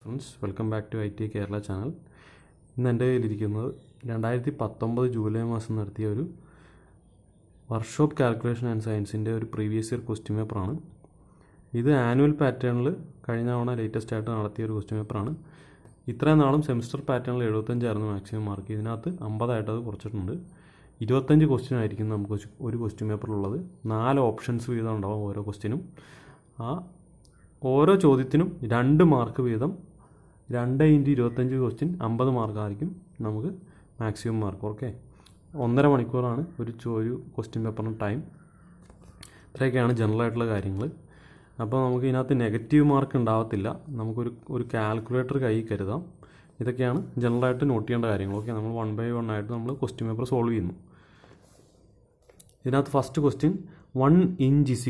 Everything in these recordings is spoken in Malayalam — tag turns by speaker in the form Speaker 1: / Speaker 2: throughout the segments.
Speaker 1: Friends, welcome back to IT Kerala channel. ഇന്ന് എൻ്റെ കയ്യിലിരിക്കുന്നത് 2019 ജൂലൈ മാസം നടത്തിയ ഒരു വർക്ക്ഷോപ്പ് കാൽക്കുലേഷൻ ആൻഡ് സയൻസിൻ്റെ ഒരു പ്രീവിയസ് ഇയർ ക്വസ്റ്റ്യൻ പേപ്പറാണ്. ഇത് ആനുവൽ പാറ്റേണിൽ കഴിഞ്ഞ തവണ ലേറ്റസ്റ്റ് ആയിട്ട് നടത്തിയ ഒരു ക്വസ്റ്റ്യൻ പേപ്പറാണ്. ഇത്രയും നാളും സെമിസ്റ്റർ പാറ്റേണിൽ 75 ആയിരുന്നു മാക്സിമം മാർക്ക്. ഇതിനകത്ത് 50 ആയിട്ട് അത് കുറച്ചിട്ടുണ്ട്. 25 ക്വസ്റ്റ്യൻ ആയിരിക്കും നമുക്ക് ഒരു ക്വസ്റ്റ്യൻ പേപ്പറിലുള്ളത്. 4 ഓപ്ഷൻസ് വീതം ഉണ്ടാവും ഓരോ ക്വസ്റ്റ്യനും. ഓരോ ചോദ്യത്തിനും 2 മാർക്ക് വീതം. 2 × 25 ക്വസ്റ്റ്യൻ 50 മാർക്കായിരിക്കും നമുക്ക് മാക്സിമം മാർക്ക്. ഓക്കെ, 1.5 മണിക്കൂറാണ് ഒരു ക്വസ്റ്റ്യൻ പേപ്പറിന് ടൈം. ഇത്രയൊക്കെയാണ് ജനറൽ ആയിട്ടുള്ള കാര്യങ്ങൾ. അപ്പോൾ നമുക്ക് ഇതിനകത്ത് നെഗറ്റീവ് മാർക്ക് ഉണ്ടാകത്തില്ല. നമുക്കൊരു കാൽക്കുലേറ്റർ കയ്യിൽ കരുതാം. ഇതൊക്കെയാണ് ജനറലായിട്ട് നോട്ട് ചെയ്യേണ്ട കാര്യങ്ങൾ. ഓക്കെ, നമ്മൾ 1 by 1 ആയിട്ട് നമ്മൾ ക്വസ്റ്റ്യൻ പേപ്പർ സോൾവ് ചെയ്യുന്നു. ഇതിനകത്ത് first question 1 inch =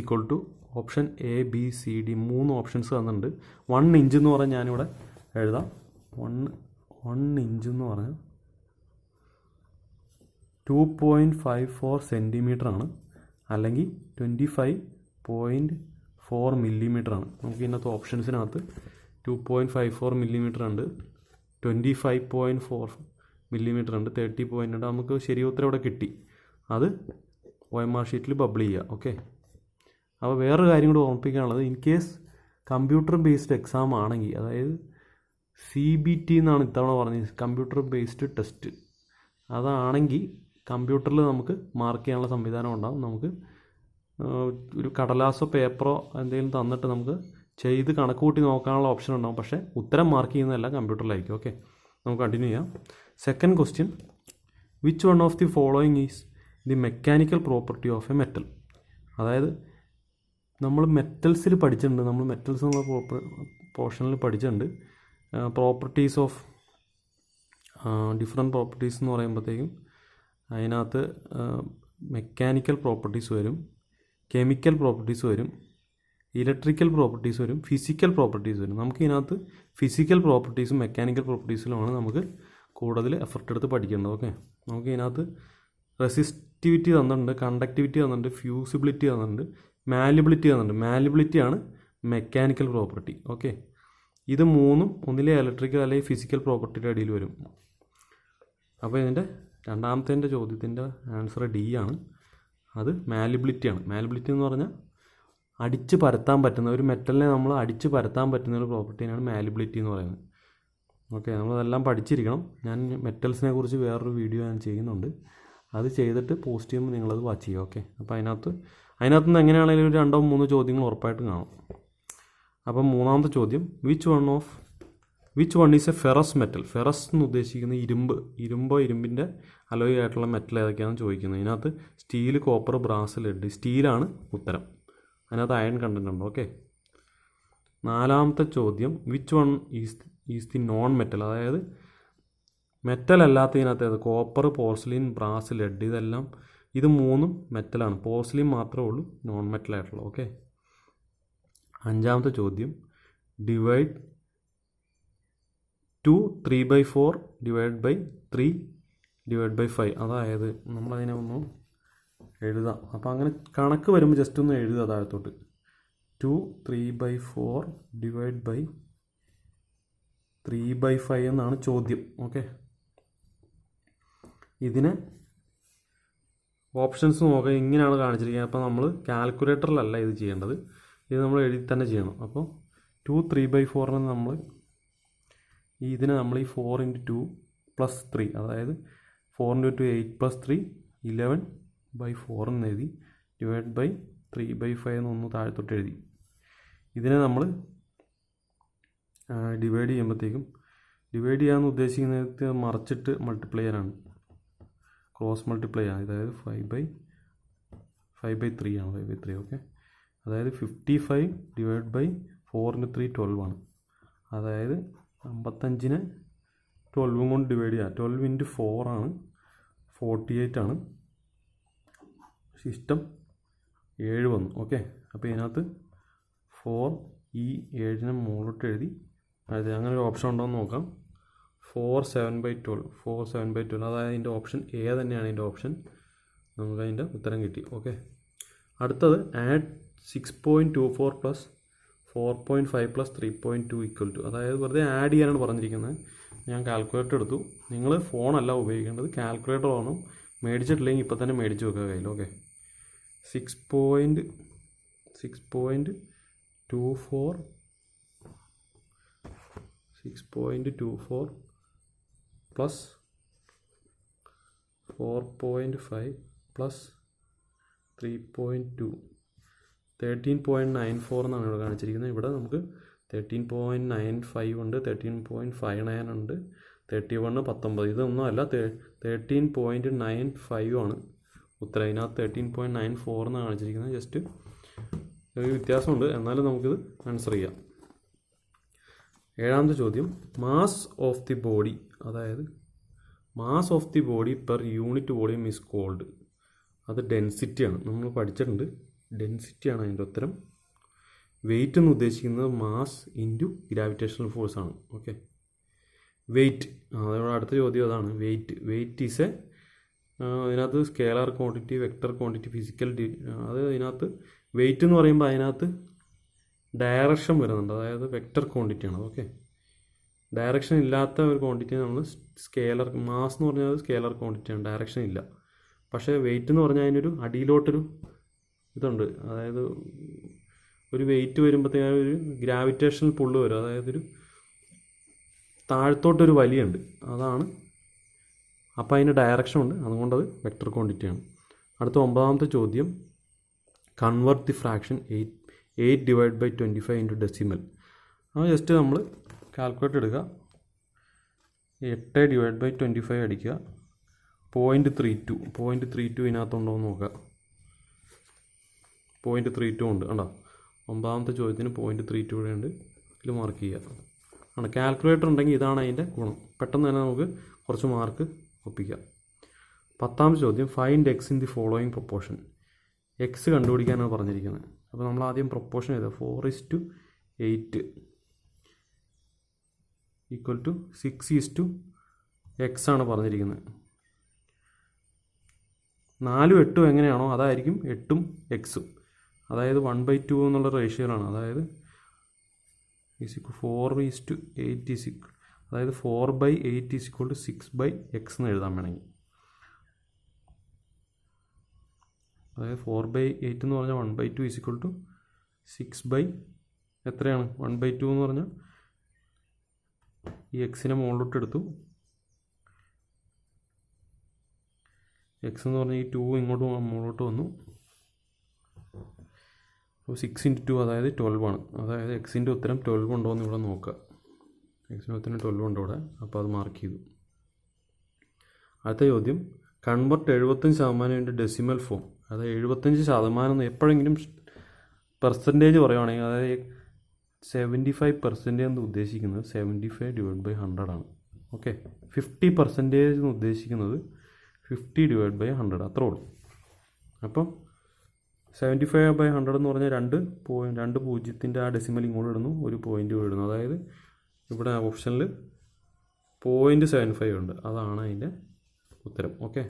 Speaker 1: option A, B, C, D 3 options തന്നിട്ടുണ്ട്. 1 inch എന്ന് പറഞ്ഞാൽ ഞാനിവിടെ എഴുതാം. 1 inch എന്ന് പറഞ്ഞാൽ 2.54 സെൻറ്റിമീറ്റർ ആണ്, അല്ലെങ്കിൽ 25.4 മില്ലിമീറ്റർ ആണ്. നമുക്ക് ഇതിനകത്ത് ഓപ്ഷൻസിനകത്ത് 2.54 മില്ലിമീറ്റർ ഉണ്ട്, 25.4 മില്ലിമീറ്റർ ഉണ്ട്, 30 പോയിൻ്റ് ഉണ്ട്. നമുക്ക് ശരി ഉത്തരം ഇവിടെ കിട്ടി. അത് OMR ഷീറ്റിൽ ബബിൾ ചെയ്യുക. ഓക്കെ, അപ്പോൾ വേറൊരു കാര്യം കൂടി ഓർമ്മിപ്പിക്കാനുള്ളത്, in case computer based exam ആണെങ്കിൽ, അതായത് CBT എന്നാണ് ഇത്തവണ പറഞ്ഞത്, കമ്പ്യൂട്ടർ ബേസ്ഡ് ടെസ്റ്റ്, അതാണെങ്കിൽ കമ്പ്യൂട്ടറിൽ നമുക്ക് മാർക്ക് ചെയ്യാനുള്ള സംവിധാനം ഉണ്ടാകും. നമുക്ക് ഒരു കടലാസോ പേപ്പറോ എന്തെങ്കിലും തന്നിട്ട് നമുക്ക് ചെയ്ത് കണക്ക് കൂട്ടി നോക്കാനുള്ള ഓപ്ഷൻ ഉണ്ടാകും. പക്ഷേ ഉത്തരം മാർക്ക് ചെയ്യുന്നതെല്ലാം കമ്പ്യൂട്ടറിലായിരിക്കും. ഓക്കെ, നമുക്ക് കണ്ടിന്യൂ ചെയ്യാം. Second question, which one of the following is the mechanical property of A metal? അതായത് നമ്മൾ മെറ്റൽസിൽ പഠിച്ചിട്ടുണ്ട്, നമ്മൾ മെറ്റൽസ് എന്നുള്ള പോർഷനിൽ പഠിച്ചിട്ടുണ്ട്. പ്രോപ്പർട്ടീസ് ഓഫ് ഡിഫറെൻറ്റ് പ്രോപ്പർട്ടീസ് എന്ന് പറയുമ്പോഴത്തേക്കും അതിനകത്ത് മെക്കാനിക്കൽ പ്രോപ്പർട്ടീസ് വരും, കെമിക്കൽ പ്രോപ്പർട്ടീസ് വരും, ഇലക്ട്രിക്കൽ പ്രോപ്പർട്ടീസ് വരും, ഫിസിക്കൽ പ്രോപ്പർട്ടീസ് വരും. നമുക്ക് ഇതിനകത്ത് ഫിസിക്കൽ പ്രോപ്പർട്ടീസും മെക്കാനിക്കൽ പ്രോപ്പർട്ടീസിലുമാണ് നമുക്ക് കൂടുതൽ എഫർട്ട് എടുത്ത് പഠിക്കേണ്ടത്. ഓക്കെ, നമുക്ക് ഇതിനകത്ത് റെസിസ്റ്റിവിറ്റി തന്നിട്ടുണ്ട്, കണ്ടക്ടിവിറ്റി തന്നിട്ടുണ്ട്, ഫ്യൂസിബിലിറ്റി തന്നിട്ടുണ്ട്, മാലിബിലിറ്റി തന്നിട്ടുണ്ട്. മാലിബിലിറ്റിയാണ് മെക്കാനിക്കൽ പ്രോപ്പർട്ടി. ഓക്കെ, ഇത് മൂന്നും ഒന്നിലെ ഇലക്ട്രിക്കൽ അല്ലെങ്കിൽ ഫിസിക്കൽ പ്രോപ്പർട്ടിയുടെ അടിയിൽ വരും. അപ്പോൾ ഇതിൻ്റെ രണ്ടാമത്തെ ചോദ്യത്തിൻ്റെ ആൻസർ D ആണ്. അത് മാലിബിലിറ്റിയാണ്. മാലിബിലിറ്റി എന്ന് പറഞ്ഞാൽ അടിച്ച് പരത്താൻ പറ്റുന്ന, ഒരു മെറ്റലിനെ നമ്മൾ അടിച്ച് പരത്താൻ പറ്റുന്ന ഒരു പ്രോപ്പർട്ടിയാണ് മാലിബിലിറ്റി എന്ന് പറയുന്നത്. ഓക്കെ, നമ്മളതെല്ലാം പഠിച്ചിരിക്കണം. ഞാൻ മെറ്റൽസിനെ കുറിച്ച് വേറൊരു വീഡിയോ ഞാൻ ചെയ്യുന്നുണ്ട്. അത് ചെയ്തിട്ട് പോസ്റ്റ് ചെയ്യുമ്പോൾ നിങ്ങളത് വാച്ച് ചെയ്യുക. ഓക്കെ, അപ്പോൾ അതിനകത്ത് നിന്ന് എങ്ങനെയാണെങ്കിലും ഒരു 2-3 ചോദ്യങ്ങൾ ഉറപ്പായിട്ടും കാണും. അപ്പം മൂന്നാമത്തെ ചോദ്യം, which one is A ferrous metal? Ferrous എന്ന് ഉദ്ദേശിക്കുന്നത് ഇരുമ്പിൻ്റെ അലോയ് ആയിട്ടുള്ള മെറ്റൽ ഏതൊക്കെയാണെന്ന് ചോദിക്കുന്നത്. ഇതിനകത്ത് സ്റ്റീൽ, കോപ്പർ, ബ്രാസ്, ലെഡ്. സ്റ്റീലാണ് ഉത്തരം. അതിനകത്ത് അയൺ കണ്ടന്റ് ഉണ്ട്. ഓക്കെ, നാലാമത്തെ ചോദ്യം, which one is the non metal? അതായത് മെറ്റൽ അല്ലാത്തതിനകത്ത് കോപ്പർ, പോർസിലിൻ, ബ്രാസ്, ലെഡ്, ഇത് മൂന്നും മെറ്റലാണ്. പോർസിലിൻ മാത്രമേ ഉള്ളൂ നോൺ മെറ്റലായിട്ടുള്ളൂ. ഓക്കെ, അഞ്ചാമത്തെ ചോദ്യം, ഡിവൈഡ് 3/4 3/5. അതായത് നമ്മളതിനെ ഒന്ന് എഴുതാം. അപ്പോൾ അങ്ങനെ കണക്ക് വരുമ്പോൾ ജസ്റ്റ് ഒന്ന് എഴുതുക താഴത്തോട്ട്. 3/4 3/5 എന്നാണ് ചോദ്യം. ഓക്കെ, ഇതിന് ഓപ്ഷൻസ് നോക്കുക. ഇങ്ങനെയാണ് കാണിച്ചിരിക്കുന്നത്. അപ്പോൾ നമ്മൾ കാൽക്കുലേറ്ററിലല്ല ഇത് ചെയ്യേണ്ടത്, ഇത് നമ്മൾ എഴുതി തന്നെ ചെയ്യണം. അപ്പോൾ 3/4 നമ്മൾ ഇതിനെ നമ്മൾ ഈ 4 × 2 + 3, അതായത് 4 × 2 8 + 3 11/4 എന്ന് എഴുതി, ഡിവൈഡ് ബൈ 3/5 എന്നൊന്ന് താഴത്തോട്ട് എഴുതി. ഇതിനെ നമ്മൾ ഡിവൈഡ് ചെയ്യുമ്പോഴത്തേക്കും, ഡിവൈഡ് ചെയ്യാമെന്ന് ഉദ്ദേശിക്കുന്നത് മറിച്ചിട്ട് മൾട്ടിപ്ലൈ ചെയ്യാനാണ്, ക്രോസ് മൾട്ടിപ്ലൈ ആണ്. അതായത് 5/3 ആണ്. 5/3. ഓക്കെ, അതായത് 55 / 4 × 3 12 ആണ്. അതായത് 55നെ 12 കൊണ്ട് ഡിവൈഡ് ചെയ്യുക. 12 × 4 ആണ്, 48 ആണ്. സിസ്റ്റം 7 വന്നു. ഓക്കെ, അപ്പോൾ ഇതിനകത്ത് 4 ഈ 7നെ മുകളിലോട്ട് എഴുതി. അതായത് അങ്ങനെ ഒരു ഓപ്ഷൻ ഉണ്ടോ എന്ന് നോക്കാം. 4 7/12. അതായത് ഇതിൻ്റെ ഓപ്ഷൻ A തന്നെയാണ് ഇതിൻ്റെ ഓപ്ഷൻ. നമുക്ക് അതിൻ്റെ ഉത്തരം കിട്ടി. ഓക്കെ, അടുത്തത് ആഡ് 6.24 + 4.5 പ്ലസ് 3.2 ഈക്വൽ ടു, അതായത് വെറുതെ ആഡ് ചെയ്യാനാണ് പറഞ്ഞിരിക്കുന്നത്. ഞാൻ കാൽക്കുലേറ്റർ എടുത്തു. നിങ്ങൾ ഫോണല്ല ഉപയോഗിക്കേണ്ടത്, കാൽക്കുലേറ്റർ വേണം. മേടിച്ചിട്ടില്ലെങ്കിൽ ഇപ്പം തന്നെ മേടിച്ച് വെക്കുക കയ്യിൽ. ഓക്കെ, 6.24 പ്ലസ് 4.5 പ്ലസ് 3.2 13.94 എന്നാണ് ഇവിടെ കാണിച്ചിരിക്കുന്നത്. ഇവിടെ നമുക്ക് 13.95 ഉണ്ട്, 13.59 ഉണ്ട്, 31 19. ഇതൊന്നും അല്ല, 13.95 ആണ് ഉത്തരം. ഇതിനകത്ത് 13.94 എന്നാണ് കാണിച്ചിരിക്കുന്നത്. ജസ്റ്റ് ഒരു വ്യത്യാസമുണ്ട്, എന്നാലും നമുക്കിത് ആൻസർ ചെയ്യാം. 7ാമത്തെ ചോദ്യം, മാസ് ഓഫ് ദി ബോഡി, അതായത് mass of the body per unit volume is called. അത് ഡെൻസിറ്റിയാണ്, നമ്മൾ പഠിച്ചിട്ടുണ്ട്. ഡെൻസിറ്റിയാണ് അതിൻ്റെ ഉത്തരം. വെയിറ്റ് എന്ന് ഉദ്ദേശിക്കുന്നത് മാസ് ഇൻറ്റു ഗ്രാവിറ്റേഷണൽ ഫോഴ്സ് ആണ്. ഓക്കെ, വെയിറ്റ്, അതോടെ അടുത്ത ചോദ്യം അതാണ്. വെയിറ്റ് ഈസ് എ, ഇതിനകത്ത് scalar quantity, vector quantity, physical അത് ഇതിനകത്ത് വെയിറ്റ് എന്ന് പറയുമ്പോൾ അതിനകത്ത് ഡയറക്ഷൻ വരുന്നുണ്ട്, അതായത് വെക്ടർ ക്വാണ്ടിറ്റിയാണ്. ഓക്കെ, ഡയറക്ഷൻ ഇല്ലാത്ത ഒരു ക്വാണ്ടിറ്റി നമ്മൾ സ്കേലർ, മാസ് എന്ന് പറഞ്ഞാൽ സ്കേലർ ക്വാണ്ടിറ്റിയാണ്, ഡയറക്ഷൻ ഇല്ല. പക്ഷേ വെയിറ്റ് എന്ന് പറഞ്ഞാൽ അതിനൊരു അടിയിലോട്ടൊരു ഇതുണ്ട്, അതായത് ഒരു വെയിറ്റ് വരുമ്പോഴത്തേക്കും ഒരു ഗ്രാവിറ്റേഷണൽ പുള്ള് വരും, അതായത് ഒരു താഴത്തോട്ടൊരു വലിയുണ്ട്, അതാണ്. അപ്പോൾ അതിന് ഡയറക്ഷൻ ഉണ്ട്, അതുകൊണ്ടത് വെക്ടർ ക്വാണ്ടിറ്റിയാണ്. അടുത്ത 9ാമത്തെ ചോദ്യം, convert the fraction 8 divide by 25 into decimal. അത് ജസ്റ്റ് നമ്മൾ കാൽക്കുലേറ്റർ എടുക്കുക, 8 ഡിവൈഡ് ബൈ 25 അടിക്കുക, 0.32 ഇതിനകത്തുണ്ടോ എന്ന് നോക്കുക. 0.32 ഉണ്ട്, കണ്ടോ? 9ാമത്തെ ചോദ്യത്തിന് 0.32 ഇവിടെ ഉണ്ട്, ഇതിൽ മാർക്ക് ചെയ്യുക. ആണ്, കാൽക്കുലേറ്റർ ഉണ്ടെങ്കിൽ ഇതാണ് അതിൻ്റെ ഗുണം, പെട്ടെന്ന് തന്നെ നമുക്ക് കുറച്ച് മാർക്ക് ഒപ്പിക്കാം. 10ാമത്തെ ചോദ്യം, find X in the following proportion. X കണ്ടുപിടിക്കാനാണ് പറഞ്ഞിരിക്കുന്നത്. അപ്പോൾ നമ്മൾ ആദ്യം പ്രൊപ്പോർഷൻ ചെയ്താൽ 4:8 ഈക്വൽ ടു 6:x ആണ് പറഞ്ഞിരിക്കുന്നത്. 4ഉം 8ഉം എങ്ങനെയാണോ അതായിരിക്കും 8ഉം എക്സും, അതായത് 1/2 എന്നുള്ള റേഷ്യോയിലാണ്. അതായത് 4:8 അതായത് 4/8 = 6/x എന്ന് എഴുതാൻ വേണമെങ്കിൽ. അതായത് 4/8 എന്ന് പറഞ്ഞാൽ 1/2 = 6 എത്രയാണ് 1/2 എന്ന് പറഞ്ഞാൽ ഈ എക്സിനെ മുകളിലോട്ട് എടുത്തു. എക്സ് എന്ന് പറഞ്ഞാൽ ഈ 2 ഇങ്ങോട്ട് മുകളിലോട്ട് വന്നു. അപ്പോൾ 6 × 2 അതായത് 12 ആണ്. അതായത് എക്സിൻ്റെ ഉത്തരം 12 ഉണ്ടോ എന്ന് ഇവിടെ നോക്കുക. എക്സിൻ്റെ ഉത്തരം 12 ഉണ്ട് ഇവിടെ, അപ്പോൾ അത് മാർക്ക് ചെയ്തു. അടുത്ത ചോദ്യം, കൺവെർട്ട് 75% ഇൻറ്റു ഡെസിമൽ ഫോം. അതായത് 75% എപ്പോഴെങ്കിലും പെർസെൻറ്റേജ് പറയുവാണെങ്കിൽ, അതായത് 75% എന്ന് ഉദ്ദേശിക്കുന്നത് 75/100 ആണ്. ഓക്കെ, 50% എന്ന് ഉദ്ദേശിക്കുന്നത് 50/100, അത്രേ ഉള്ളൂ. അപ്പം 75/100 എന്ന് പറഞ്ഞാൽ 2 പൂജ്യത്തിൻ്റെ ആ ഡെസിമൽ ഇങ്ങോട്ട് ഇടുന്നു, ഒരു പോയിൻ്റ് ഇടുന്നു. അതായത് ഇവിടെ ഓപ്ഷനിൽ 0.75 ഉണ്ട്, അതാണ് അതിൻ്റെ ഉത്തരം. ഓക്കെ,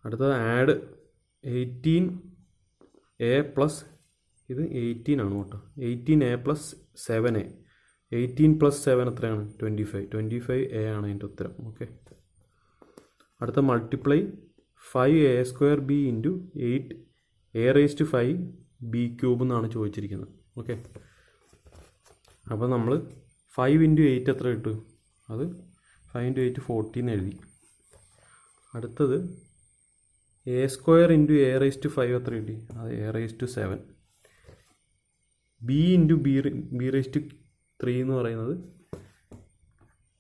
Speaker 1: അടുത്തത് ആഡ് 18a പ്ലസ്, ഇത് 18 ആണ് കേട്ടോ, 18a പ്ലസ് 7a. 18 + 7 എത്രയാണ്? 25a ആണ് അതിൻ്റെ ഉത്തരം. ഓക്കെ, അടുത്ത മൾട്ടിപ്ലൈ 5a² ഇൻറ്റു 8a⁵b³ എന്നാണ് ചോദിച്ചിരിക്കുന്നത്. ഓക്കെ, അപ്പോൾ നമ്മൾ 5 × 8 എത്ര കിട്ടും? അത് 5 × 8 14 എഴുതി. അടുത്തത് a² ഇൻറ്റു a⁵5 എത്ര കിട്ടി? അത് a⁻7. b ഇൻറ്റു b⁻3 എന്ന് പറയുന്നത്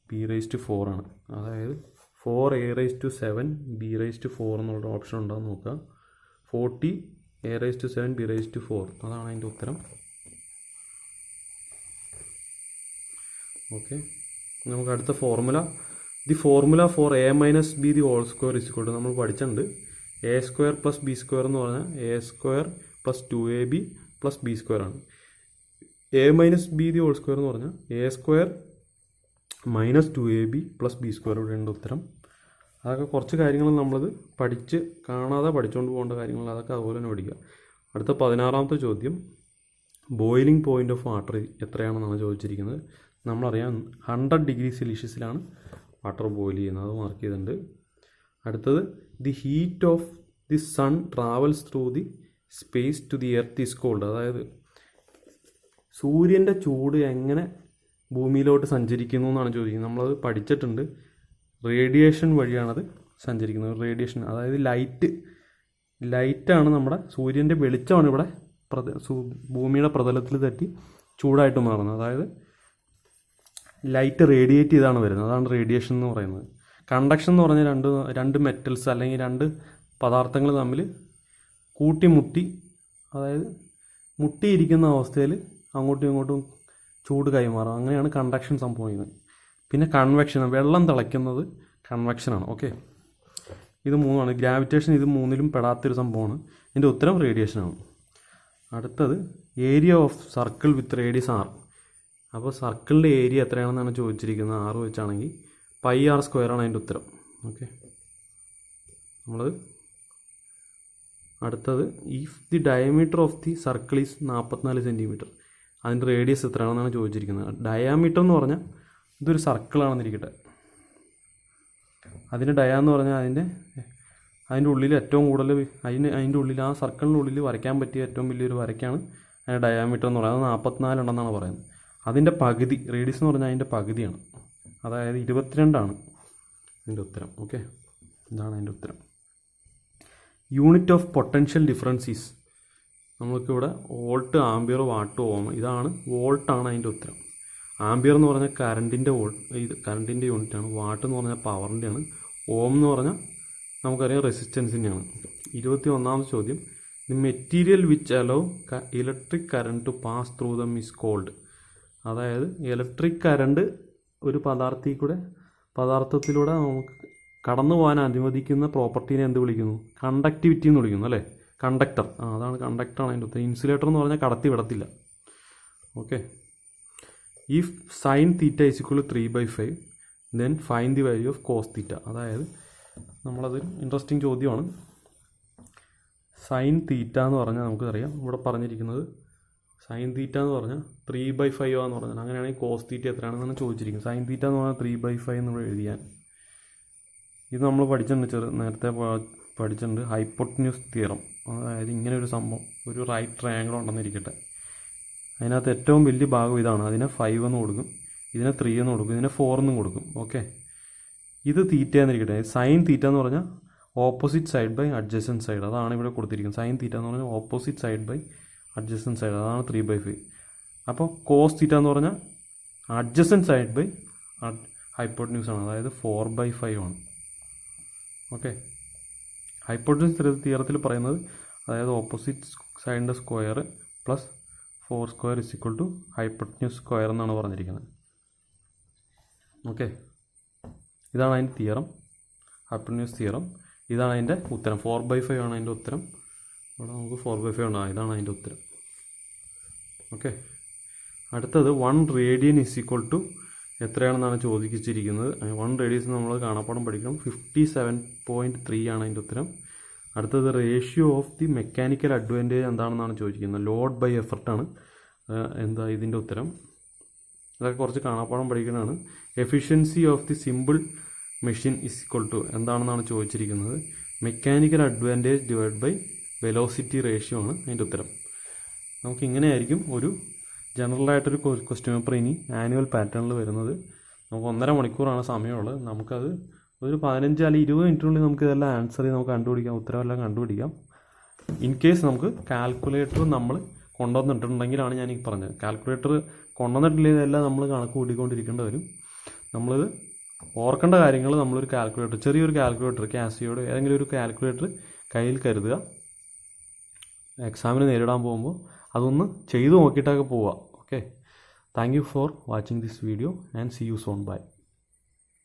Speaker 1: b⁻4 ആണ്. അതായത് 4a⁻7 b⁻4 എന്നുള്ള ഓപ്ഷൻ ഉണ്ടാകുന്ന നോക്കുക. 40 a⁻7 b⁻4, അതാണ് അതിൻ്റെ ഉത്തരം. ഓക്കെ, നമുക്ക് അടുത്ത formula, the formula for a - b the whole square = നമ്മൾ പഠിച്ചിട്ടുണ്ട്. a² + b² എന്ന് പറഞ്ഞാൽ a² + 2ab + b² ആണ്. a - b the whole square എന്ന് പറഞ്ഞാൽ a² - 2ab + b² ഇവിടെയുണ്ട് ഉത്തരം. അതൊക്കെ കുറച്ച് കാര്യങ്ങൾ നമ്മളത് കാണാതെ പഠിച്ചുകൊണ്ട് പോകേണ്ട കാര്യങ്ങൾ, അതൊക്കെ അതുപോലെ തന്നെ പഠിക്കുക. അടുത്ത 16ാമത്തെ ചോദ്യം, ബോയിലിംഗ് പോയിൻ്റ് ഓഫ് വാട്ടർ എത്രയാണെന്നാണ് ചോദിച്ചിരിക്കുന്നത്. നമ്മളറിയാം 100 ഡിഗ്രി സെൽഷ്യസിലാണ് വാട്ടർ ബോയിൽ ചെയ്യുന്നത്, അത് മാർക്ക് ചെയ്തിട്ടുണ്ട്. അടുത്തത് the heat of the sun travels through the space to the earth is called. അതായത് സൂര്യൻ്റെ ചൂട് എങ്ങനെ ഭൂമിയിലോട്ട് സഞ്ചരിക്കുന്നു എന്നാണ് ചോദിക്കുന്നത്. നമ്മളത് പഠിച്ചിട്ടുണ്ട്. റേഡിയേഷൻ വഴിയാണത് സഞ്ചരിക്കുന്നത്. റേഡിയേഷൻ അതായത് ലൈറ്റാണ് നമ്മുടെ സൂര്യൻ്റെ വെളിച്ചമാണ് ഇവിടെ ഭൂമിയുടെ പ്രതലത്തിൽ തട്ടി ചൂടായിട്ട് മാറുന്നത്. അതായത് ലൈറ്റ് റേഡിയേറ്റ് ചെയ്താണ് വരുന്നത്. അതാണ് റേഡിയേഷൻ എന്ന് പറയുന്നത്. കണ്ടക്ഷൻ എന്ന് പറഞ്ഞാൽ രണ്ട് മെറ്റൽസ് അല്ലെങ്കിൽ രണ്ട് പദാർത്ഥങ്ങൾ തമ്മിൽ കൂട്ടിമുട്ടി, അതായത് മുട്ടിയിരിക്കുന്ന അവസ്ഥയിൽ അങ്ങോട്ടും ഇങ്ങോട്ടും ചൂട് കൈമാറും. അങ്ങനെയാണ് കണ്ടക്ഷൻ സംഭവിക്കുന്നത്. പിന്നെ കൺവെക്ഷൻ, വെള്ളം തിളയ്ക്കുന്നത് കൺവെക്ഷനാണ്. ഓക്കെ, ഇത് മൂന്നാണ്. ഗ്രാവിറ്റേഷൻ ഇത് മൂന്നിലും പെടാത്തൊരു സംഭവമാണ്. ഇതിൻ്റെ ഉത്തരം റേഡിയേഷനാണ്. അടുത്തത് area of circle with radius r. അപ്പോൾ സർക്കിളിൻ്റെ ഏരിയ എത്രയാണെന്നാണ് ചോദിച്ചിരിക്കുന്നത്. 6 വെച്ചാണെങ്കിൽ πr² ആണ് അതിൻ്റെ ഉത്തരം. ഓക്കെ, അടുത്തത് if the diameter of the circle is 44 centimetre, അതിൻ്റെ റേഡിയസ് എത്രയാണെന്നാണ് ചോദിച്ചിരിക്കുന്നത്. ഡയാമീറ്റർ എന്ന് പറഞ്ഞാൽ ഇതൊരു സർക്കിളാണെന്നിരിക്കട്ടെ. അതിൻ്റെ എന്ന് പറഞ്ഞാൽ അതിൻ്റെ ഉള്ളിൽ ഏറ്റവും കൂടുതൽ അതിൻ്റെ ഉള്ളിൽ ആ സർക്കിളിൻ്റെ ഉള്ളിൽ വരയ്ക്കാൻ പറ്റിയ ഏറ്റവും വലിയൊരു വരയ്ക്കാണ് അതിൻ്റെ ഡയാമീറ്റർ എന്ന് പറയുന്നത്. 44 ഉണ്ടെന്നാണ് പറയുന്നത്. അതിൻ്റെ പകുതി റേഡിയസ് എന്ന് പറഞ്ഞാൽ അതിൻ്റെ പകുതിയാണ്, അതായത് 22 ആണ് അതിൻ്റെ ഉത്തരം. ഓക്കെ, ഇതാണ് അതിൻ്റെ ഉത്തരം. യൂണിറ്റ് ഓഫ് പൊട്ടൻഷ്യൽ ഡിഫറൻസീസ്, നമുക്കിവിടെ വോൾട്ട്, ആംബിയർ, വാട്ട്, ഓം, ഇതാണ് വോൾട്ടാണ് അതിൻ്റെ ഉത്തരം. ആംബിയർ എന്ന് പറഞ്ഞാൽ കറണ്ടിൻ്റെ യൂണിറ്റാണ്. വാട്ട് എന്ന് പറഞ്ഞാൽ പവറിൻ്റെയാണ്. ഓം എന്ന് പറഞ്ഞാൽ നമുക്കറിയാം റെസിസ്റ്റൻസിൻ്റെയാണ്. 21ാമത്തെ ചോദ്യം, the material which allow electric current to pass through them is called. അതായത് ഇലക്ട്രിക് കറണ്ട് ഒരു പദാർത്ഥത്തിലൂടെ നമുക്ക് കടന്നു പോകാൻ അനുവദിക്കുന്ന പ്രോപ്പർട്ടീനെ എന്ത് വിളിക്കുന്നു? കണ്ടക്ടിവിറ്റി എന്ന് വിളിക്കുന്നു, അല്ലേ? കണ്ടക്ടർ, അതാണ് കണ്ടക്ടറാണ് അതിൻ്റെ ഉത്തരം. ഇൻസുലേറ്റർ എന്ന് പറഞ്ഞാൽ കടത്തി വിടത്തില്ല. Okay, if sine theta is equal 3/5 then find the value of cos theta. അതായത് നമ്മളതൊരു ഇൻട്രസ്റ്റിംഗ് ചോദ്യമാണ്. സൈൻ തീറ്റ എന്ന് പറഞ്ഞാൽ നമുക്കറിയാം, ഇവിടെ പറഞ്ഞിരിക്കുന്നത് സൈൻ തീറ്റ എന്ന് പറഞ്ഞാൽ 3/5 എന്ന് പറഞ്ഞാൽ, അങ്ങനെയാണെങ്കിൽ കോസ് തീറ്റ എത്രയാണെന്നാണ് ചോദിച്ചിരിക്കുന്നത്. സൈൻ തീറ്റ എന്ന് പറഞ്ഞാൽ 3/5 എന്ന് എഴുതിയാൽ, ഇത് നമ്മൾ പഠിച്ചിട്ടുണ്ട്, നേരത്തെ പഠിച്ചിട്ടുണ്ട് ഹൈപ്പോട്ടന്യൂസ് തിയറം. അതായത് ഇങ്ങനെ ഒരു സംഭവം, ഒരു റൈറ്റ് ട്രയാങ്കിൾ ഉണ്ടെന്നിരിക്കട്ടെ, അതിനകത്ത് ഏറ്റവും വലിയ ഭാഗം ഇതാണ്. അതിനെ 5 എന്ന് കൊടുക്കും, ഇതിനെ 3 എന്ന് കൊടുക്കും, ഇതിനെ 4 എന്നും കൊടുക്കും. ഓക്കെ, ഇത് തീറ്റ എന്നിരിക്കട്ടെ. സൈൻ തീറ്റ എന്ന് പറഞ്ഞാൽ opposite side by adjacent side, അതാണ് ഇവിടെ കൊടുത്തിരിക്കുന്നത്. സൈൻ തീറ്റ എന്ന് പറഞ്ഞാൽ opposite side by adjacent side, അതാണ് 3/5. അപ്പോൾ കോസ് തീറ്റ എന്ന് പറഞ്ഞാൽ അഡ്ജസൻറ്റ് സൈഡ് ബൈ ഹൈപ്പോട്ടന്യൂസ് ആണ്, അതായത് 4/5 ആണ്. ഓക്കെ, ഹൈപ്പോട്ടന്യൂസ് തിയറത്തിൽ പറയുന്നത്, അതായത് ഓപ്പോസിറ്റ് സൈഡിൻ്റെ square plus 4² is equal to hypotenuse square എന്നാണ് പറഞ്ഞിരിക്കുന്നത്. ഓക്കെ, ഇതാണ് അതിൻ്റെ തിയറം, ഹൈപ്പോട്ടന്യൂസ് തിയറം. ഇതാണ് അതിൻ്റെ ഉത്തരം. 4/5 ആണ് അതിൻ്റെ ഉത്തരം. ഇവിടെ നമുക്ക് 4/5 ആണ്, ഇതാണ് അതിൻ്റെ ഉത്തരം. ഓക്കെ, അടുത്തത് 1 റേഡിയൻ ഇസ് ഈക്വൽ ടു എത്രയാണെന്നാണ് ചോദിച്ചിരിക്കുന്നത്. 1 റേഡിയസ് നമ്മൾ കാണാപ്പാടം പഠിക്കണം. 57.3 ആണ് അതിൻ്റെ ഉത്തരം. അടുത്തത് ratio of the mechanical advantage എന്താണെന്നാണ് ചോദിക്കുന്നത്. ലോഡ് ബൈ എഫർട്ടാണ് ഇതിൻ്റെ ഉത്തരം. ഇതൊക്കെ കുറച്ച് കാണാപ്പാടം പഠിക്കുന്നതാണ്. Efficiency of the simple machine is equal to എന്താണെന്നാണ് ചോദിച്ചിരിക്കുന്നത്. Mechanical advantage divide by velocity ratio ആണ് അതിൻ്റെ ഉത്തരം. നമുക്കിങ്ങനെയായിരിക്കും ഒരു ജനറലായിട്ടൊരു ക്വസ്റ്റ്യൻ പേപ്പർ ഇനി ആനുവൽ പാറ്റേണിൽ വരുന്നത്. നമുക്ക് 1.5 മണിക്കൂറാണ് സമയമുള്ളത്. നമുക്കത് ഒരു 15 അല്ലെങ്കിൽ 20 മിനിറ്റിനുള്ളിൽ നമുക്ക് ഇതെല്ലാം ആൻസർ ചെയ്ത് നമുക്ക് കണ്ടുപിടിക്കാം, ഉത്തരവെല്ലാം കണ്ടുപിടിക്കാം. ഇൻ കേസ് നമുക്ക് കാൽക്കുലേറ്റർ നമ്മൾ കൊണ്ടുവന്നിട്ടുണ്ടെങ്കിലാണ് ഞാൻ ഈ പറഞ്ഞത്. കാൽക്കുലേറ്റർ കൊണ്ടുവന്നിട്ടില്ലെങ്കിൽ ഇതെല്ലാം നമ്മൾ കണക്ക് കൂട്ടിക്കൊണ്ടിരിക്കേണ്ടി വരും. നമ്മളിത് ഓർക്കേണ്ട കാര്യങ്ങൾ, നമ്മളൊരു കാൽക്കുലേറ്റർ, ചെറിയൊരു കാൽക്കുലേറ്റർ, കാസിയോയുടെ ഏതെങ്കിലും ഒരു കാൽക്കുലേറ്റർ കയ്യിൽ കരുതുക. എക്സാമിന് നേരിടാൻ പോകുമ്പോൾ അതൊന്ന് ചെയ്തു നോക്കിയിട്ടൊക്കെ പോവുക. Okay, thank you for watching this video and see you soon. By.